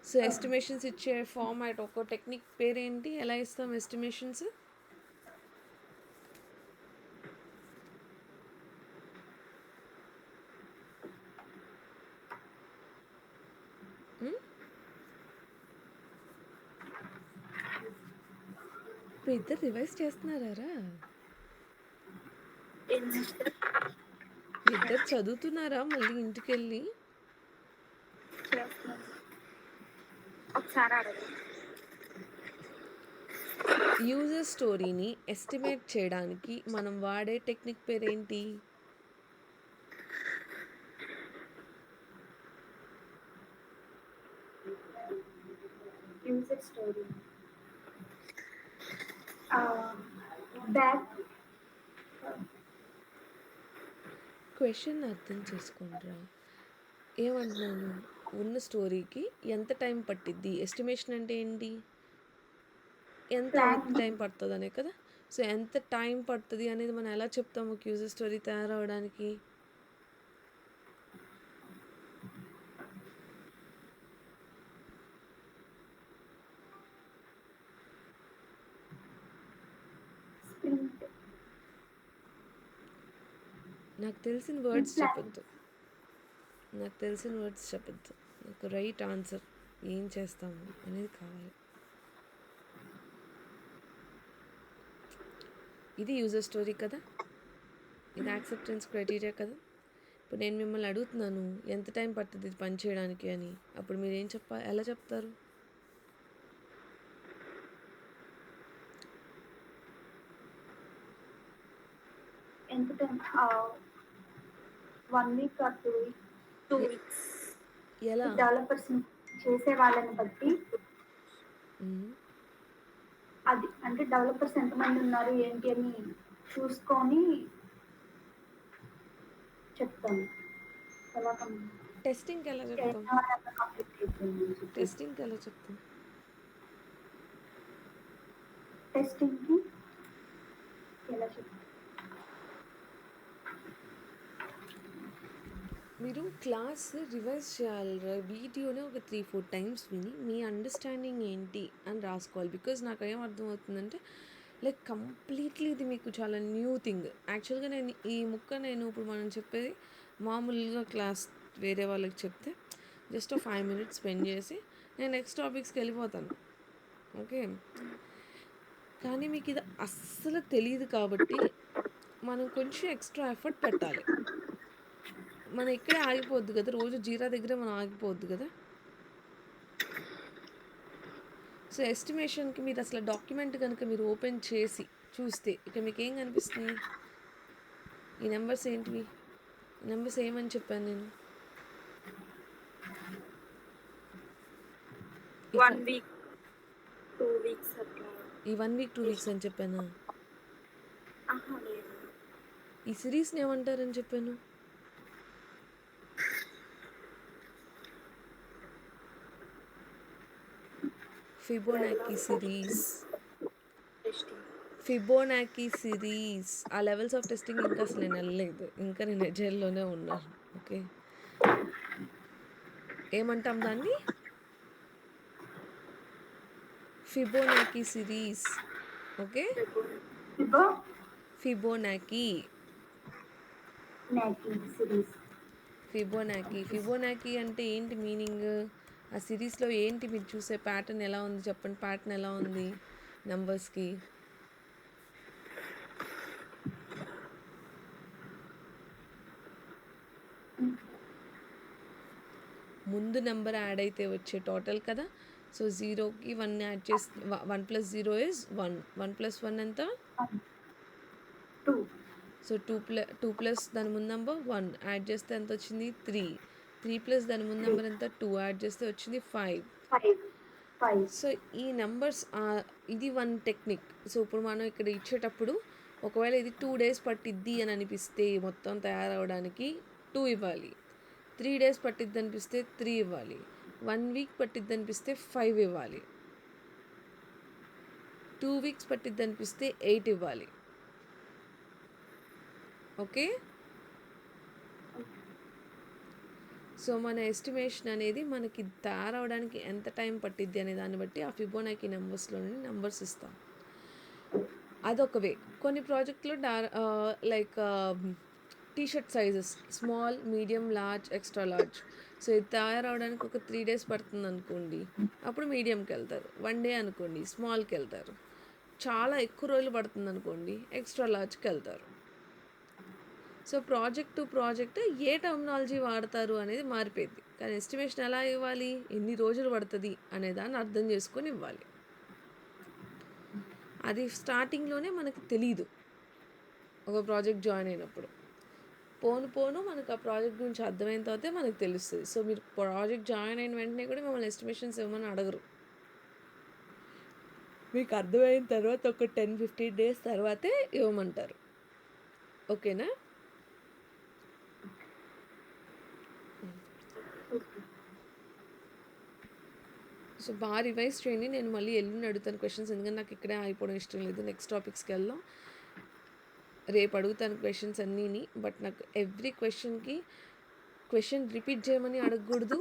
So estimations ఇచ్చే format ఒక technique పేరేంటి, ఎలా ఇస్తాం ఎస్టిమేషన్స్? ఇప్పుడు ఇద్దరు రివైజ్ చేస్తున్నారా? ఇద్దరు చదువుతున్నారా మళ్ళీ ఇంటికి వెళ్ళి? ఒకసారి అడగండి. యూజర్ స్టోరీని ఎస్టిమేట్ చేయడానికి మనం వాడే టెక్నిక్ పేరేంటి? యూజర్ స్టోరీ బ్యాక్ క్వశ్చన్ అర్థం చేసుకుంటారా ఏమంటున్నాను? ఉన్న స్టోరీకి ఎంత టైం పట్టిద్ది, ఎస్టిమేషన్ అంటే ఏంటి, ఎంత ప్లాన్ టైం పడుతుంది అనే కదా. సో ఎంత టైం పడుతుంది అనేది మనం ఎలా చెప్తాము ఒక యూజర్ స్టోరీ తయారవడానికి? స్ప్రింట్ నాకు తెలిసిన వర్డ్స్ ప్లాన్ చెప్పొద్దు, నాకు రైట్ ఆన్సర్ ఏం చేస్తాము అనేది కావాలి. ఇది యూజర్ స్టోరీ కదా, ఇది యాక్సెప్టెన్స్ క్రైటీరియా కదా. ఇప్పుడు నేను మిమ్మల్ని అడుగుతున్నాను ఎంత టైం పడుతుంది ఇది పని చేయడానికి అని, అప్పుడు మీరు ఏం ఎలా చెప్తారు? ఎంత టైం 1 వీక్ ఆర్ 2 వీక్స్. ఎలా? డెవలపర్స్ చేసే వాళ్ళని బట్టి అది అంటే డెవలపర్స్ ఎంతమంది ఉన్నారు ఏంటి అని చూసుకొని చెప్తాను. ఎలా టెస్టింగ్కి ఎలా చెప్తాం? కంప్లీట్ అయిపోయింది టెస్టింగ్కి ఎలా చెప్తాం? టెస్టింగ్కి ఎలా చెప్తాను? మీరు క్లాస్ రివైజ్ చేయాలి, వీడియోనే ఒక 3-4 టైమ్స్ విని మీ అండర్స్టాండింగ్ ఏంటి అని రాసుకోవాలి. బికాజ్ నాకు ఏం అర్థమవుతుందంటే లైక్ కంప్లీట్లీ ఇది మీకు చాలా న్యూ థింగ్. యాక్చువల్గా నేను ఇప్పుడు మనం చెప్పేది మామూలుగా క్లాస్ వేరే వాళ్ళకి చెప్తే జస్ట్ 5 minutes స్పెండ్ చేసి నేను నెక్స్ట్ టాపిక్స్కి వెళ్ళిపోతాను. ఓకే, కానీ మీకు ఇది అస్సలు తెలియదు కాబట్టి మనం కొంచెం ఎక్స్ట్రా ఎఫర్ట్ పెట్టాలి. మనం ఇక్కడే ఆగిపోద్ది కదా, రోజు జీరా దగ్గర మనం ఆగిపోద్ది కదా. సో ఎస్టిమేషన్కి మీరు అసలు డాక్యుమెంట్ కనుక మీరు ఓపెన్ చేసి చూస్తే ఇక మీకు ఏం కనిపిస్తుంది? ఈ నెంబర్స్ ఏంటివి? ఈ నెంబర్స్ ఏమని చెప్పాను నేను? 1 వీక్ 2 వీక్స్ అట్లా. ఈ 1 week 2 weeks అని చెప్పానా? లేదు. ఈ సిరీస్ని ఏమంటారని చెప్పాను? ఫిబోనాకీ సిరీస్. ఆ లెవెల్స్ ఆఫ్ టెస్టింగ్ ఇంకా అసలు నేను వెళ్ళలేదు, ఇంకా నేను ఎజైల్లోనే ఉన్నాను. ఓకే, ఏమంటాం దాన్ని? ఫిబోనాకీ సిరీస్. ఓకే, ఫిబోనాకీ ఫిబోనాకీ అంటే ఏంటి మీనింగ్? ఆ సిరీస్లో ఏంటి మీరు చూసే ప్యాటర్న్ ఎలా ఉంది చెప్పండి, ప్యాటర్న్ ఎలా ఉంది నెంబర్స్కి? ముందు నెంబర్ యాడ్ అయితే వచ్చే టోటల్ కదా. సో 0కి 1 యాడ్ చేసి 1 + 0 is 1. 1 + 1 ఎంత? 2. సో 2 ప్లస్ దాని ముందు నెంబర్ 1 యాడ్ చేస్తే ఎంత వచ్చింది? 3. 3 ప్లస్ దాని ముందు నెంబర్ ఎంత? 2 యాడ్ చేస్తే వచ్చింది 5. సో ఈ నెంబర్స్ ఇది వన్ టెక్నిక్. సో ఇప్పుడు మనం ఇక్కడ ఇచ్చేటప్పుడు ఒకవేళ ఇది 2 days పట్టిద్ది అని అనిపిస్తే మొత్తం తయారవడానికి 2 ఇవ్వాలి. 3 days పట్టిద్ది అనిపిస్తే 3 ఇవ్వాలి. 1 week పట్టిద్ది అనిపిస్తే 5 ఇవ్వాలి. 2 weeks పట్టిద్ది అనిపిస్తే 8 ఇవ్వాలి. ఓకే, సో మన ఎస్టిమేషన్ అనేది మనకి తయారవడానికి ఎంత టైం పట్టిద్ది అనే దాన్ని బట్టి ఆ ఫిబోనాకీ నెంబర్స్లో నుండి నెంబర్స్ ఇస్తాం. అదొక వే. కొన్ని ప్రాజెక్టులు like T-shirt sizes small, medium, large, extra large. So ఇది తయారవడానికి ఒక 3 days పడుతుందనుకోండి, అప్పుడు మీడియంకి వెళ్తారు. 1 day అనుకోండి స్మాల్కి వెళ్తారు. చాలా ఎక్కువ రోజులు పడుతుందనుకోండి ఎక్స్ట్రా లార్జ్కి వెళ్తారు. So project to project A terminology వాడతారు అనేది మారిపోయింది. కానీ ఎస్టిమేషన్ ఎలా ఇవ్వాలి, ఎన్ని రోజులు పడుతుంది అనే దాన్ని అర్థం చేసుకొని ఇవ్వాలి. అది స్టార్టింగ్లోనే మనకి తెలీదు ఒక ప్రాజెక్ట్ జాయిన్ అయినప్పుడు. పోను పోను మనకు ఆ ప్రాజెక్ట్ గురించి అర్థమైన తర్వాతే మనకు తెలుస్తుంది. సో మీరు ప్రాజెక్ట్ జాయిన్ అయిన వెంటనే కూడా మిమ్మల్ని ఎస్టిమేషన్స్ ఇవ్వమని అడగరు. మీకు అర్థమైన తర్వాత ఒక 10-15 days తర్వాతే ఇవ్వమంటారు. ఓకేనా? సో బాగా రివైజ్ చేయండి. నేను మళ్ళీ ఎల్లుండి అడుగుతాను క్వశ్చన్స్, ఎందుకంటే నాకు ఇక్కడే అయిపోవడం ఇష్టం లేదు. నెక్స్ట్ టాపిక్స్కి వెళ్దాం. రేపు అడుగుతాను క్వశ్చన్స్ అన్నీని. బట్ నాకు ఎవ్రీ క్వశ్చన్ రిపీట్ చేయమని అడగకూడదు,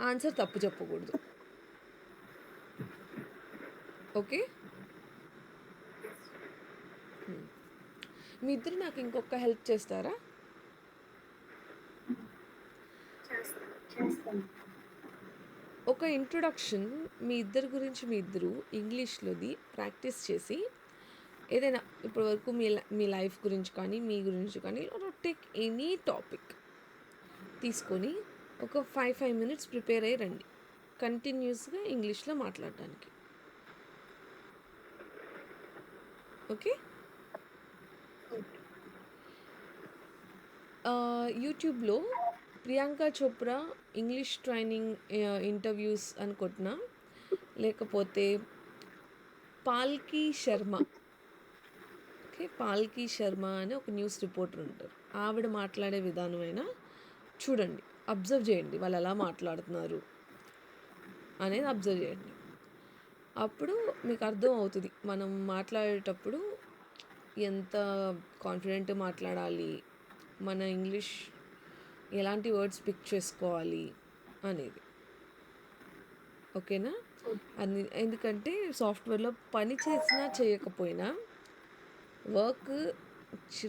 ఆన్సర్ తప్పు చెప్పకూడదు. ఓకే? మీ ఇద్దరు నాకు ఇంకొక హెల్ప్ చేస్తారా? ఒక ఇంట్రొడక్షన్ మీ ఇద్దరు గురించి మీ ఇద్దరు ఇంగ్లీష్లోది ప్రాక్టీస్ చేసి, ఏదైనా ఇప్పటి వరకు మీ లైఫ్ గురించి కానీ మీ గురించి కానీ టేక్ ఎనీ టాపిక్ తీసుకొని ఒక 5 minutes ప్రిపేర్ అయ్యి రండి కంటిన్యూస్గా ఇంగ్లీష్లో మాట్లాడడానికి. ఓకే? యూట్యూబ్లో Priyanka Chopra English training interviews అని కొట్టినా, లేకపోతే పాల్కీ శర్మ, ఓకే, పాల్కీ శర్మ అని ఒక న్యూస్ రిపోర్టర్ ఉంటారు, ఆవిడ మాట్లాడే విధానమైనా చూడండి, అబ్జర్వ్ చేయండి వాళ్ళు ఎలా మాట్లాడుతున్నారు అనేది అబ్జర్వ్ చేయండి. అప్పుడు మీకు అర్థం అవుతుంది మనం మాట్లాడేటప్పుడు ఎంత కాన్ఫిడెంట్ మాట్లాడాలి, మన ఇంగ్లీష్ ఎలాంటి వర్డ్స్ పిక్ చేసుకోవాలి అనేది. ఓకేనా? ఎందుకంటే సాఫ్ట్వేర్లో పని చేసినా చేయకపోయినా, వర్క్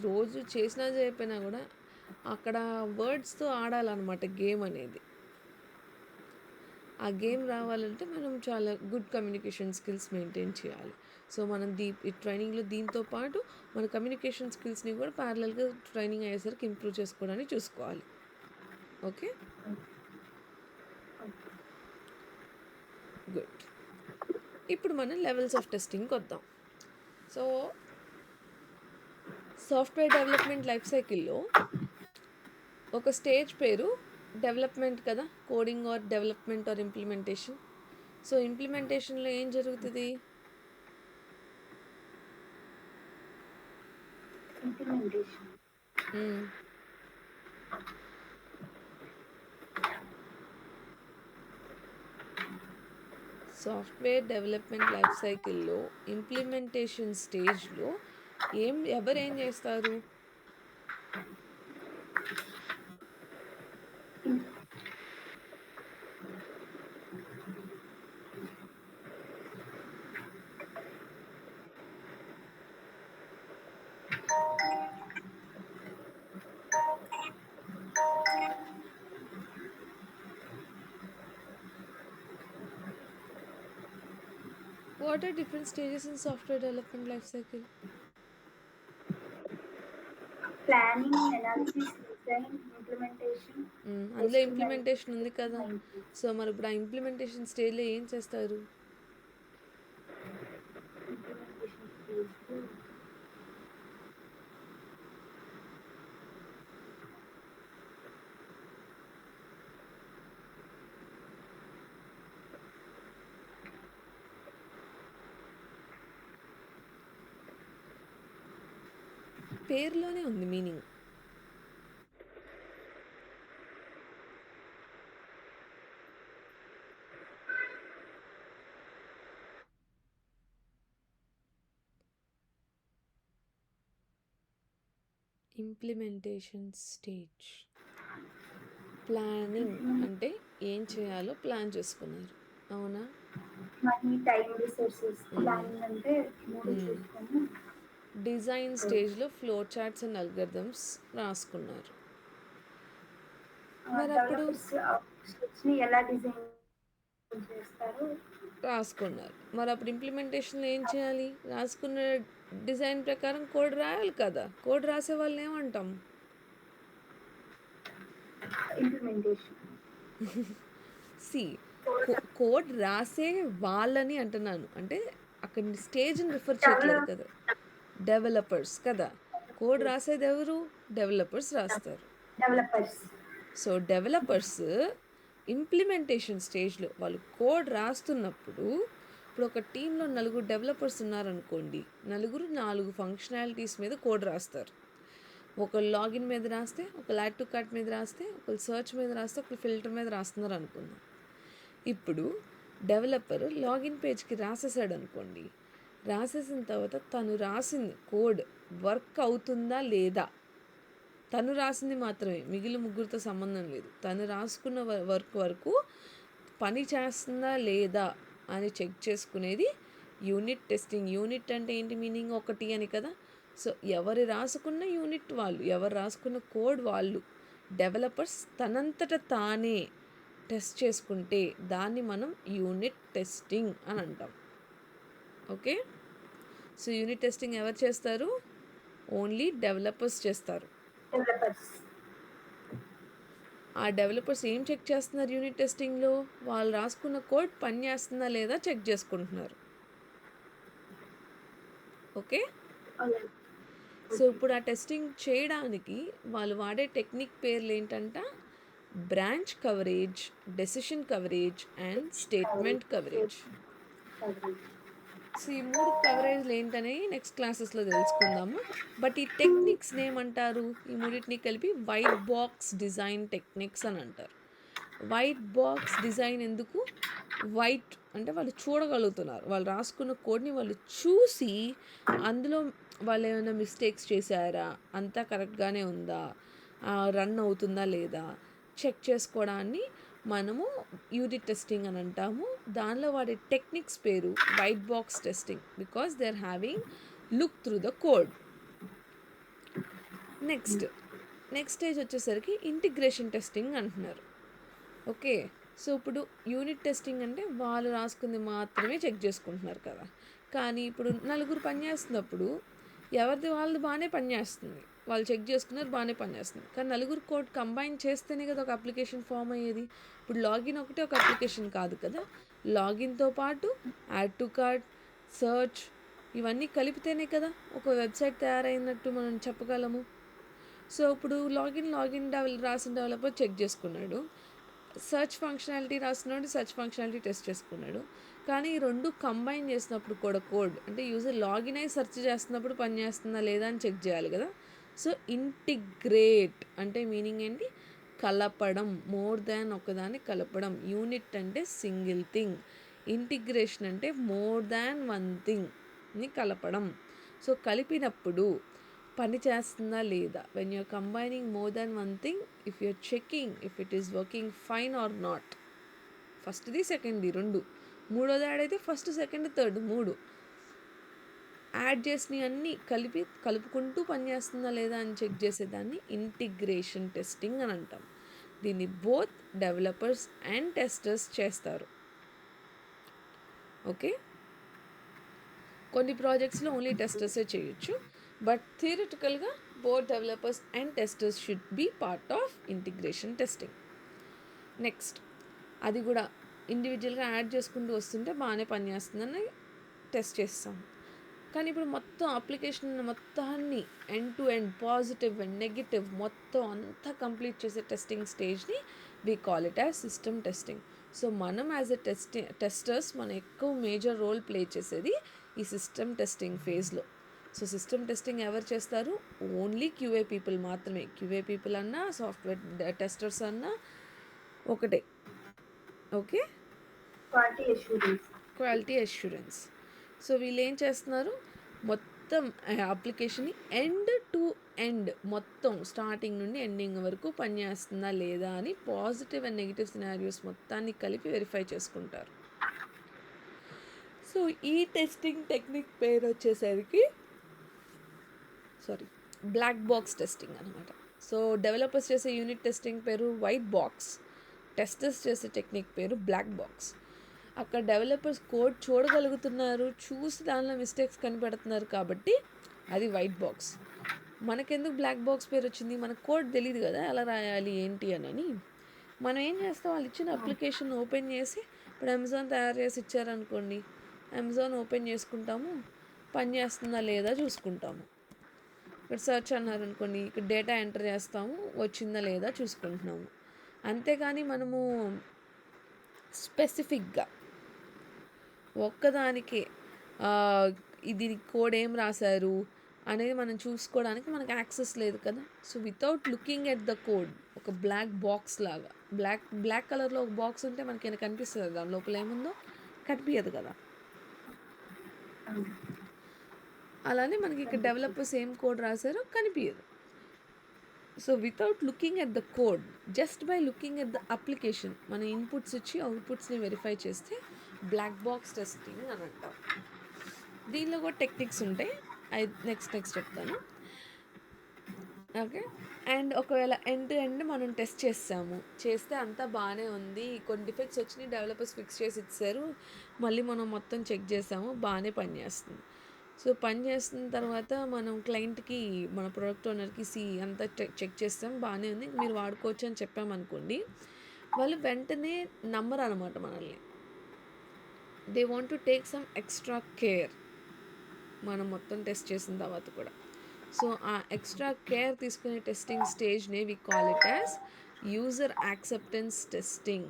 రోజు చేసినా చేయకపోయినా కూడా అక్కడ వర్డ్స్తో ఆడాలన్నమాట గేమ్ అనేది. ఆ గేమ్ రావాలంటే మనం చాలా గుడ్ కమ్యూనికేషన్ స్కిల్స్ మెయింటైన్ చేయాలి. సో మనం ఈ ట్రైనింగ్లో దీంతో పాటు మన కమ్యూనికేషన్ స్కిల్స్ని కూడా ప్యారలల్గా ట్రైనింగ్ అయ్యేసరికి ఇంప్రూవ్ చేసుకోవడానికి చూసుకోవాలి. Okay, good. ఇప్పుడు మనం లెవెల్స్ ఆఫ్ టెస్టింగ్కి వద్దాం. సో సాఫ్ట్వేర్ డెవలప్మెంట్ లైఫ్ సైకిల్లో ఒక స్టేజ్ పేరు డెవలప్మెంట్ కదా, coding or development or implementation. So ఇంప్లిమెంటేషన్లో ఏం జరుగుతుంది? సాఫ్ట్వేర్ డెవలప్మెంట్ లైఫ్ సైకిల్లో ఇంప్లిమెంటేషన్ స్టేజ్లో ఎవరు ఏం చేస్తారు? What are different stages in software development life cycle? Planning, analysis, design, implementation. అందులో ఇంప్లిమెంటేషన్ ఉంది కదా. సో మరి ఇప్పుడు ఆ ఇంప్లిమెంటేషన్ స్టేజ్లో ఏం చేస్తారు? పేరులోనే ఉంది మీనింగ్. Implementation stage. ప్లానింగ్ అంటే ఏం చేయాలో ప్లాన్ చేసుకున్నారు, అవునా? Money, time, resources. ప్లానింగ్ అంటే 3 చూసుకొని డిజైన్ స్టేజ్లో ఫ్లో చార్ట్స్ అండ్ అల్గరిథమ్స్ రాసుకున్నారు. మరి అప్పుడు డెవలపర్స్ స్కెచ్ని ఎలా డిజైన్ చేస్తారు. రాసుకున్నారు. మరి అప్పుడు ఇంప్లిమెంటేషన్లో ఏం చేయాలి? రాసుకున్న డిజైన్ ప్రకారం కోడ్ రాయాలి కదా. కోడ్ రాసే వాళ్ళని ఏమంటాం? ఇంప్లిమెంటేషన్. సి కోడ్ రాసే వాళ్ళని అంటున్నాను, అంటే అక్కడ స్టేజ్ని రిఫర్ చేయట్లేదు డెవలప్ కదా. డెవలపర్స్ కదా. కోడ్ రాసేది ఎవరు? డెవలపర్స్ రాస్తారు. డెవలపర్స్. సో డెవలపర్స్ ఇంప్లిమెంటేషన్ స్టేజ్లో వాళ్ళు కోడ్ రాస్తున్నప్పుడు, ఇప్పుడు ఒక టీంలో 4 డెవలపర్స్ ఉన్నారనుకోండి, 4 ఫంక్షనాలిటీస్ మీద కోడ్ రాస్తారు. ఒకళ్ళు లాగిన్ మీద రాస్తే, ఒకళ్ళు యాడ్ టు కార్ట్ మీద రాస్తే, ఒకళ్ళు సర్చ్ మీద రాస్తే, ఒకళ్ళు ఫిల్టర్ మీద రాస్తున్నారు అనుకుందాం. ఇప్పుడు డెవలపర్ లాగిన్ పేజ్కి రాసేసాడు అనుకోండి, రాసేసిన తర్వాత తను రాసిన కోడ్ వర్క్ అవుతుందా లేదా, తను రాసింది మాత్రమే, మిగిలిన ముగ్గురితో సంబంధం లేదు, తను రాసుకున్న వర్క్ వరకు పని చేస్తుందా లేదా అని చెక్ చేసుకునేది యూనిట్ టెస్టింగ్. యూనిట్ అంటే ఏంటి మీనింగ్? ఒకటి అని కదా. సో ఎవరు రాసుకున్న యూనిట్ వాళ్ళు, ఎవరు రాసుకున్న కోడ్ వాళ్ళు, డెవలపర్స్ తనంతట తానే టెస్ట్ చేసుకుంటే దాన్ని మనం యూనిట్ టెస్టింగ్ అని అంటాం. ఓకే. సో యూనిట్ టెస్టింగ్ ఎవరు చేస్తారు? ఓన్లీ డెవలపర్స్ చేస్తారు. డెవలపర్స్. ఆ డెవలపర్స్ ఏం చెక్ చేస్తున్నారు యూనిట్ టెస్టింగ్లో? వాళ్ళు రాసుకున్న కోడ్ పని చేస్తుందా లేదా చెక్ చేసుకుంటున్నారు. ఓకే. సో ఇప్పుడు ఆ టెస్టింగ్ చేయడానికి వాళ్ళు వాడే టెక్నిక్ పేర్లు ఏంటంట? Branch coverage, decision coverage and statement coverage. So ఈ 3 కవరేజ్లు ఏంటనేవి నెక్స్ట్ క్లాసెస్లో తెలుసుకుందాము. బట్ ఈ టెక్నిక్స్ని ఏమంటారు? ఈ మూడింటిని కలిపి వైట్ బాక్స్ డిజైన్ టెక్నిక్స్ అని అంటారు. వైట్ బాక్స్ డిజైన్ ఎందుకు? వైట్ అంటే వాళ్ళు చూడగలుగుతున్నారు, వాళ్ళు రాసుకున్న కోడ్ని వాళ్ళు చూసి అందులో వాళ్ళు ఏమైనా మిస్టేక్స్ చేశారా, అంతా కరెక్ట్గానే ఉందా, రన్ అవుతుందా లేదా చెక్ చేసుకోవడాన్ని మనము యూనిట్ టెస్టింగ్ అని అంటాము. దానిలో వాడే టెక్నిక్స్ పేరు white box testing, because they are having look through the code. Next stage వచ్చేసరికి ఇంటిగ్రేషన్ టెస్టింగ్ అంటున్నారు. ఓకే. సో ఇప్పుడు యూనిట్ టెస్టింగ్ అంటే వాళ్ళు రాసుకుంది మాత్రమే చెక్ చేసుకుంటున్నారు కదా. కానీ ఇప్పుడు 4 పనిచేస్తున్నప్పుడు ఎవరిది వాళ్ళది బాగానే పనిచేస్తుంది, వాళ్ళు చెక్ చేసుకున్నారు బాగానే పనిచేస్తుంది. కానీ 4 కోడ్ కంబైన్ చేస్తేనే కదా ఒక అప్లికేషన్ ఫామ్ అయ్యేది. ఇప్పుడు లాగిన్ ఒకటే ఒక అప్లికేషన్ కాదు కదా. లాగిన్తో పాటు యాడ్ టు కార్ట్, సర్చ్ ఇవన్నీ కలిపితేనే కదా ఒక వెబ్సైట్ తయారైనట్టు మనం చెప్పగలము. సో ఇప్పుడు లాగిన్ రాసిన డెవలపర్ చెక్ చేసుకున్నాడు, సెర్చ్ ఫంక్షనాలిటీ రాస్తున్నాడు, సెర్చ్ ఫంక్షనాలిటీ టెస్ట్ చేసుకున్నాడు. కానీ ఈ 2 కంబైన్ చేసినప్పుడు కూడా కోడ్ అంటే యూజర్ లాగిన్ అయ్యి సెర్చ్ చేస్తున్నప్పుడు పని చేస్తుందా లేదా అని చెక్ చేయాలి కదా. సో ఇంటిగ్రేట్ అంటే మీనింగ్ ఏంటి? కలపడం, మోర్ దాన్ ఒకదాన్ని కలపడం. యూనిట్ అంటే సింగిల్ థింగ్, ఇంటిగ్రేషన్ అంటే మోర్ దాన్ వన్ థింగ్ని కలపడం. సో కలిపినప్పుడు పని చేస్తుందా లేదా, when you're combining more than one thing, if you're checking if it is working fine or not. ఫస్ట్ది సెకండ్ది 2, మూడోది యాడ్ అయితే ఫస్ట్ సెకండ్ థర్డ్ 3 యాడ్ చేసినవి అన్నీ కలుపుకుంటూ పనిచేస్తుందా లేదా అని చెక్ చేసేదాన్ని ఇంటిగ్రేషన్ టెస్టింగ్ అని అంటాం. దీన్ని బోత్ డెవలపర్స్ అండ్ టెస్టర్స్ చేస్తారు. ఓకే. కొన్ని ప్రాజెక్ట్స్లో ఓన్లీ టెస్టర్సే చేయొచ్చు, బట్ థియరిటికల్గా both developers and testers should be part of integration testing. Next అది కూడా ఇండివిజువల్గా యాడ్ చేసుకుంటూ వస్తుంటే బాగానే పనిచేస్తుందని టెస్ట్ చేస్తాం. కానీ ఇప్పుడు మొత్తం అప్లికేషన్ మొత్తాన్ని end to end positive and negative మొత్తం అంతా కంప్లీట్ చేసే టెస్టింగ్ స్టేజ్ని we call it as system testing. So మనం యాజ్ ఎ టెస్టర్స్ మనం ఎక్కువ మేజర్ రోల్ ప్లే చేసేది ఈ సిస్టమ్ టెస్టింగ్ ఫేజ్లో. సో సిస్టమ్ టెస్టింగ్ ఎవరు చేస్తారు? ఓన్లీ క్యూఏ పీపుల్ మాత్రమే. క్యూఏ పీపుల్ అన్నా సాఫ్ట్వేర్ టెస్టర్స్ అన్నా ఒకటే. ఓకే. Quality assurance. సో వీళ్ళు ఏం చేస్తున్నారు? మొత్తం అప్లికేషన్ని ఎండ్ టు ఎండ్ మొత్తం స్టార్టింగ్ నుండి ఎండింగ్ వరకు పనిచేస్తుందా లేదా అని పాజిటివ్ అండ్ నెగిటివ్ సినారియోస్ మొత్తాన్ని కలిపి వెరిఫై చేసుకుంటారు. సో ఈ టెస్టింగ్ టెక్నిక్ పేరు వచ్చేసరికి బ్లాక్ బాక్స్ టెస్టింగ్ అనమాట. సో డెవలపర్స్ చేసే యూనిట్ టెస్టింగ్ పేరు వైట్ బాక్స్, టెస్టర్స్ చేసే టెక్నిక్ పేరు బ్లాక్ బాక్స్. అక్కడ డెవలపర్స్ కోడ్ చూడగలుగుతున్నారు, చూసి దానిలో మిస్టేక్స్ కనిపెడుతున్నారు కాబట్టి అది వైట్ బాక్స్. మనకెందుకు బ్లాక్ బాక్స్ పేరు వచ్చింది? మనకు కోడ్ తెలియదు కదా ఎలా రాయాలి ఏంటి అని. మనం ఏం చేస్తాం, వాళ్ళు ఇచ్చిన అప్లికేషన్ ఓపెన్ చేసి, ఇప్పుడు అమెజాన్ తయారు చేసి ఇచ్చారనుకోండి, అమెజాన్ ఓపెన్ చేసుకుంటాము, పని చేస్తుందా లేదా చూసుకుంటాము. ఇక్కడ సెర్చ్ అన్నారనుకోండి, ఇక్కడ డేటా ఎంటర్ చేస్తాము, వచ్చిందా లేదా చూసుకుంటున్నాము. అంతేకాని మనము స్పెసిఫిక్గా ఒక్కదానికి దీనికి కోడ్ ఏం రాశారు అనేది మనం చూసుకోవడానికి మనకు యాక్సెస్ లేదు కదా. So without looking at the code, ఒక బ్లాక్ బాక్స్ లాగా, బ్లాక్ కలర్లో ఒక బాక్స్ ఉంటే మనకి కనిపిస్తుంది, దాని లోపల ఏముందో కనిపించదు కదా. అలానే మనకి ఇక్కడ డెవలపర్స్ ఏం కోడ్ రాశారో కనిపించదు. So without looking at the code, just by looking at the application, మన ఇన్పుట్స్ ఇచ్చి అవుట్పుట్స్ని వెరిఫై చేస్తే బ్లాక్ బాక్స్ టెస్టింగ్ అని అంటాం. దీనిలో కూడా టెక్నిక్స్ ఉంటాయి, నెక్స్ట్ చెప్తాను. ఓకే. అండ్ ఒకవేళ ఎండ్ టు ఎండ్ మనం టెస్ట్ చేస్తే అంతా బాగానే ఉంది, కొన్ని డిఫెక్ట్స్ వచ్చినాయి, డెవలపర్స్ ఫిక్స్ చేసి ఇచ్చారు, మళ్ళీ మనం మొత్తం చెక్ చేసాము, బాగానే పనిచేస్తుంది. సో పని చేస్తున్న తర్వాత మనం క్లయింట్కి, మన ప్రొడక్ట్ ఓనర్కి అంతా చెక్ చేస్తాం, బాగానే ఉంది, మీరు వాడుకోవచ్చు అని చెప్పామనుకోండి, వాళ్ళు వెంటనే నమ్మరు అనమాట మనల్ని. They want to take some extra care మనం మొత్తం టెస్ట్ చేసిన తర్వాత కూడా. సో ఆ ఎక్స్ట్రా కేర్ తీసుకునే టెస్టింగ్ స్టేజ్నే we call it as user acceptance testing.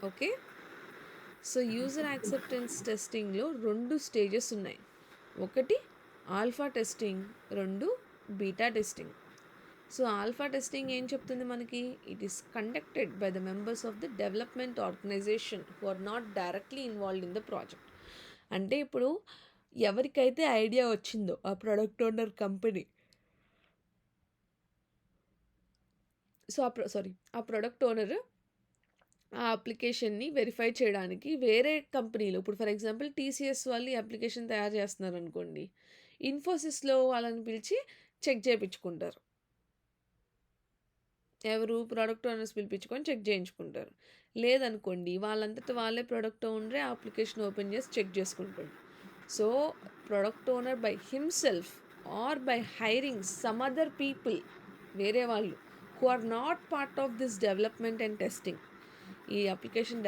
Okay. So user acceptance టెస్టింగ్లో 2 స్టేజెస్ ఉన్నాయి. ఒకటి alpha testing, 2 beta testing. So alpha testing ఏం చెప్తుంది మనకి? It is conducted by the members of the development organisation who are not directly involved in the project. అంటే ఇప్పుడు ఎవరికైతే idea వచ్చిందో ఆ ప్రొడక్ట్ ఓనర్ కంపెనీ, సో ఆ ప్రొడక్ట్ ఓనర్ ఆ అప్లికేషన్ని వెరిఫై చేయడానికి వేరే కంపెనీలో, ఇప్పుడు ఫర్ ఎగ్జాంపుల్ టీసీఎస్ వాళ్ళు ఈ అప్లికేషన్ తయారు చేస్తున్నారు అనుకోండి, ఇన్ఫోసిస్లో వాళ్ళని పిలిచి చెక్ చేయించుకుంటారు. ఎవరు? ప్రొడక్ట్ ఓనర్స్ పిలిపించుకొని చెక్ చేయించుకుంటారు. లేదనుకోండి వాళ్ళంతటా వాళ్ళే ప్రొడక్ట్ ఓనరే ఆ అప్లికేషన్ ఓపెన్ చేసి చెక్ చేసుకుంటారు. So product owner by himself or by hiring some other people, వేరే వాళ్ళు who are not part of this development and testing, ఈ అప్లికేషన్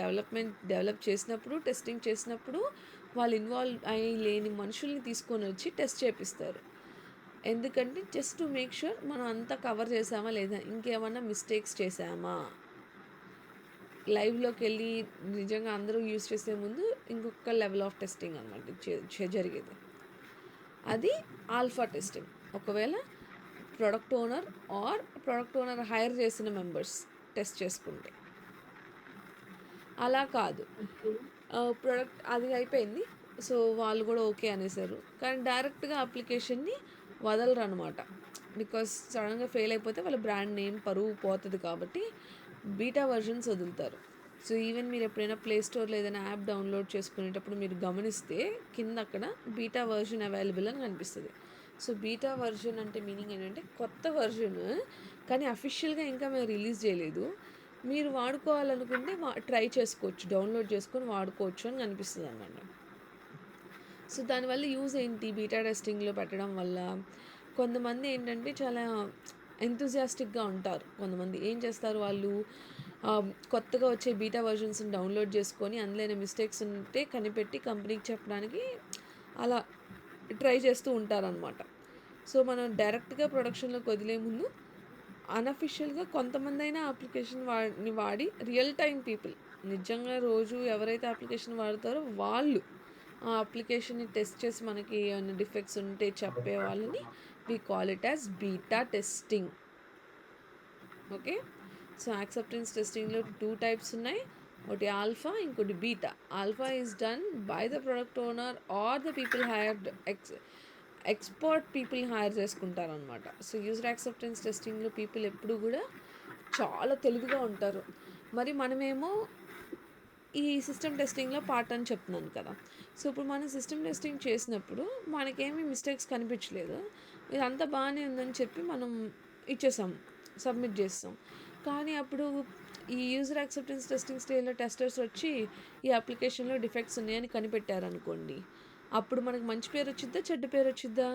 డెవలప్ చేసినప్పుడు, టెస్టింగ్ చేసినప్పుడు వాళ్ళు ఇన్వాల్వ్ అయ్యి లేని మనుషుల్ని తీసుకొని వచ్చి టెస్ట్ చేపిస్తారు. ఎందుకంటే జస్ట్ టు మేక్ షూర్ మనం అంతా కవర్ చేసామా లేదా, ఇంకేమన్నా మిస్టేక్స్ చేసామా, లైవ్లోకి వెళ్ళి నిజంగా అందరూ యూజ్ చేసే ముందు ఇంకొక లెవెల్ ఆఫ్ టెస్టింగ్ అనమాట జరిగేది. అది ఆల్ఫా టెస్టింగ్. ఒకవేళ ప్రొడక్ట్ ఓనర్ హైర్ చేసిన మెంబర్స్ టెస్ట్ చేసుకుంటే. అలా కాదు, ప్రొడక్ట్ అది అయిపోయింది, సో వాళ్ళు కూడా ఓకే అనేసారు, కానీ డైరెక్ట్గా అప్లికేషన్ని వదలరు అనమాట. బికాస్ సడన్గా ఫెయిల్ అయిపోతే వాళ్ళ బ్రాండ్ నేమ్ పరువు పోతుంది కాబట్టి బీటా వర్జన్స్ వదులుతారు. సో ఈవెన్ మీరు ఎప్పుడైనా ప్లే స్టోర్లో ఏదైనా యాప్ డౌన్లోడ్ చేసుకునేటప్పుడు మీరు గమనిస్తే కింద అక్కడ బీటా వర్జన్ అవైలబుల్ అని కనిపిస్తుంది. సో బీటా వర్జన్ అంటే మీనింగ్ ఏంటంటే కొత్త వర్జన్, కానీ అఫీషియల్గా ఇంకా మేము రిలీజ్ చేయలేదు, మీరు వాడుకోవాలనుకుంటే ట్రై చేసుకోవచ్చు, డౌన్లోడ్ చేసుకొని వాడుకోవచ్చు అని కనిపిస్తుంది అన్నమాట. సో దానివల్ల యూజ్ ఏంటి? బీటా టెస్టింగ్లో పెట్టడం వల్ల కొంతమంది ఏంటంటే చాలా ఎంతూజియాస్టిక్గా ఉంటారు. కొంతమంది ఏం చేస్తారు, వాళ్ళు కొత్తగా వచ్చే బీటా వర్జన్స్ని డౌన్లోడ్ చేసుకొని అందులో మిస్టేక్స్ ఉంటే కనిపెట్టి కంపెనీకి చెప్పడానికి అలా ట్రై చేస్తూ ఉంటారనమాట. సో మనం డైరెక్ట్గా ప్రొడక్షన్లోకి వదిలే ముందు అన్అఫిషియల్గా కొంతమంది అయినా అప్లికేషన్ వాడి రియల్ టైం పీపుల్, నిజంగా రోజు ఎవరైతే అప్లికేషన్ వాడతారో వాళ్ళు ఆ అప్లికేషన్ని టెస్ట్ చేసి మనకి ఏమైనా డిఫెక్ట్స్ ఉంటే చెప్పే వాళ్ళని we call it as beta testing. Okay. So acceptance టెస్టింగ్లో 2 టైప్స్ ఉన్నాయి, ఒకటి ఆల్ఫా, ఇంకోటి beta. Alpha is done by the product owner or the people hired expert people hire చేసుకుంటారనమాట. సో యూజర్ యాక్సెప్టెన్స్ టెస్టింగ్లో పీపుల్ ఎప్పుడు కూడా చాలా తెలివిగా ఉంటారు. మరి మనమేమో ఈ సిస్టమ్ టెస్టింగ్లో పార్ట్ అని చెప్తున్నాను కదా. సో ఇప్పుడు మనం సిస్టమ్ టెస్టింగ్ చేసినప్పుడు మనకేమీ మిస్టేక్స్ కనిపించలేదు, ఇదంతా బాగానే ఉందని చెప్పి మనం ఇచ్చేసాం, సబ్మిట్ చేస్తాం. కానీ అప్పుడు ఈ యూజర్ యాక్సెప్టెన్స్ టెస్టింగ్ స్టేజ్లో టెస్టర్స్ వచ్చి ఈ అప్లికేషన్లో డిఫెక్ట్స్ ఉన్నాయని కనిపెట్టారనుకోండి, అప్పుడు మనకు మంచి పేరు వచ్చిద్దా, చెడ్డ పేరు వచ్చిద్దా?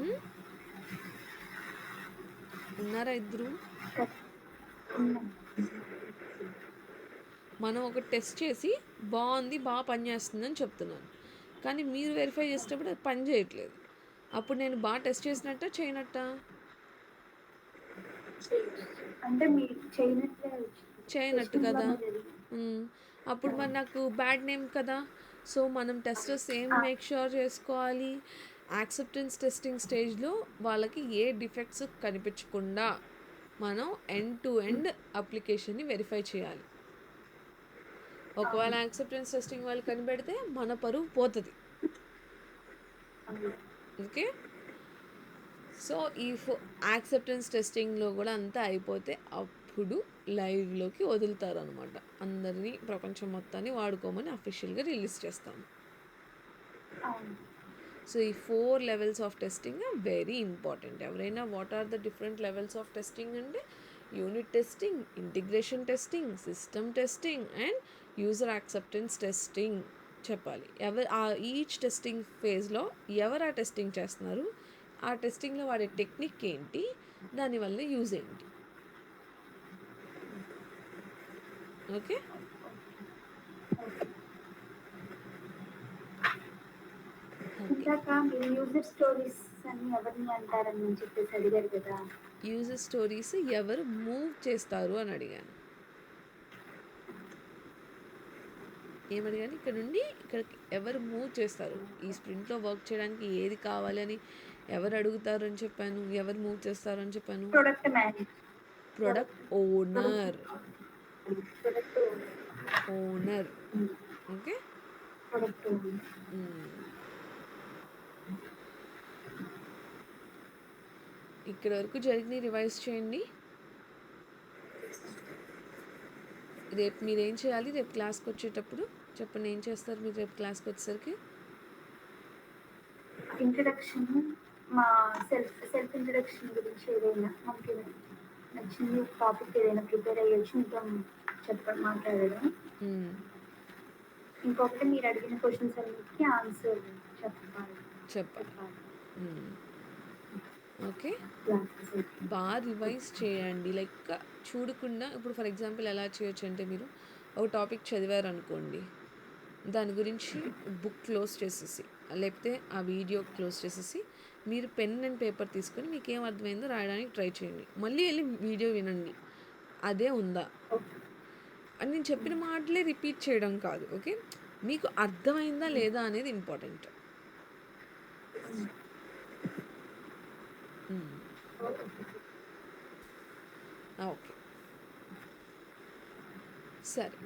ఉమ్? ఉన్నారా ఇద్దరు? మనం ఒక టెస్ట్ చేసి బాగుంది, బాగా పనిచేస్తుందని చెప్తున్నాను, కానీ మీరు వెరిఫై చేసేటప్పుడు అది పని చేయట్లేదు. అప్పుడు నేను బాగా టెస్ట్ చేసినట్ట చేయనట్ట? అంటే మీరు చేయనట్లే చేయనట్టు టెస్టింగ్ కదా. లోనే జరిగింది. అప్పుడు మరి నాకు బ్యాడ్ నేమ్ కదా. సో మనం టెస్టర్స్ ఏం మేక్ షూర్ చేసుకోవాలి, యాక్సెప్టెన్స్ టెస్టింగ్ స్టేజ్లో వాళ్ళకి ఏ డిఫెక్ట్స్ కనిపించకుండా మనం ఎండ్ టు ఎండ్ అప్లికేషన్ని వెరిఫై చేయాలి. ఒకవేళ యాక్సెప్టెన్స్ టెస్టింగ్ వాళ్ళు కనిపెడితే మన పరువు పోతుంది. ఓకే, సో ఈ యాక్సెప్టెన్స్ టెస్టింగ్లో కూడా అంతా అయిపోతే అప్పుడు లైవ్లోకి వదులుతారు అనమాట. అందరినీ, ప్రపంచం మొత్తాన్ని వాడుకోమని అఫీషియల్గా రిలీజ్ చేస్తాము. సో ఈ 4 levels of testing very important. ఎవరైనా what are the different levels of testing అంటే unit testing, integration testing, system testing and user acceptance testing చెప్పాలి. ఈచ్ టెస్టింగ్ ఫేజ్లో ఎవరు ఆ టెస్టింగ్ చేస్తున్నారు, ఆ టెస్టింగ్లో వాడే టెక్నిక్ ఏంటి, దానివల్ల యూజ్ ఏంటి. ఓకే, ఇందాక మీరు యూజర్ స్టోరీస్ అని ఎవరిని అంటారని చెప్పేసి అడిగారు కదా. యూజర్ స్టోరీస్ ఎవరు మూవ్ చేస్తారు అని అడిగాను. ఏమడిగాను? ఇక్కడ నుండి ఇక్కడికి ఎవరు మూవ్ చేస్తారు, ఈ స్ప్రింట్లో వర్క్ చేయడానికి ఏది కావాలి అని ఎవరు అడుగుతారు అని చెప్పాను, ఎవరు మూవ్ చేస్తారు అని చెప్పాను. Product manager, product owner. Owner. Okay, product owner. ఇక్కడ వరకు జరిగిన రివైజ్ చేయండి. రేపు మీరేం చేయాలి, రేపు క్లాస్కి వచ్చేటప్పుడు చెప్పండి, ఏం చేస్తారు మీరు రేపు క్లాస్కి వచ్చేసరికి? ఇంట్రడక్షన్, మా సెల్ఫ్ ఇంట్రడక్షన్ గురించి ఏదైనా మనకి నచ్చింది టాపిక్ ఏదైనా ప్రిపేర్ అయ్యొచ్చు, ఇంకా మాట్లాడడం. ఇంకొకటి మీరు అడిగిన క్వశ్చన్స్ అన్నిటికీ ఆన్సర్ చెప్పాలి. ఓకే, బాగా రివైజ్ చేయండి. లైక్ చూడకుండా, ఇప్పుడు ఫర్ ఎగ్జాంపుల్ ఎలా చేయొచ్చు అంటే, మీరు ఒక టాపిక్ చదివారు అనుకోండి, దాని గురించి బుక్ క్లోజ్ చేసేసి, లేకపోతే ఆ వీడియో క్లోజ్ చేసేసి, మీరు పెన్ అండ్ పేపర్ తీసుకొని మీకు ఏం అర్థమైందో రాయడానికి ట్రై చేయండి. మళ్ళీ వెళ్ళి వీడియో వినండి, అదే ఉందా అని. నేను చెప్పిన మాటలే రిపీట్ చేయడం కాదు, ఓకే, మీకు అర్థమైందా లేదా అనేది ఇంపార్టెంట్. ఓకే, సరే.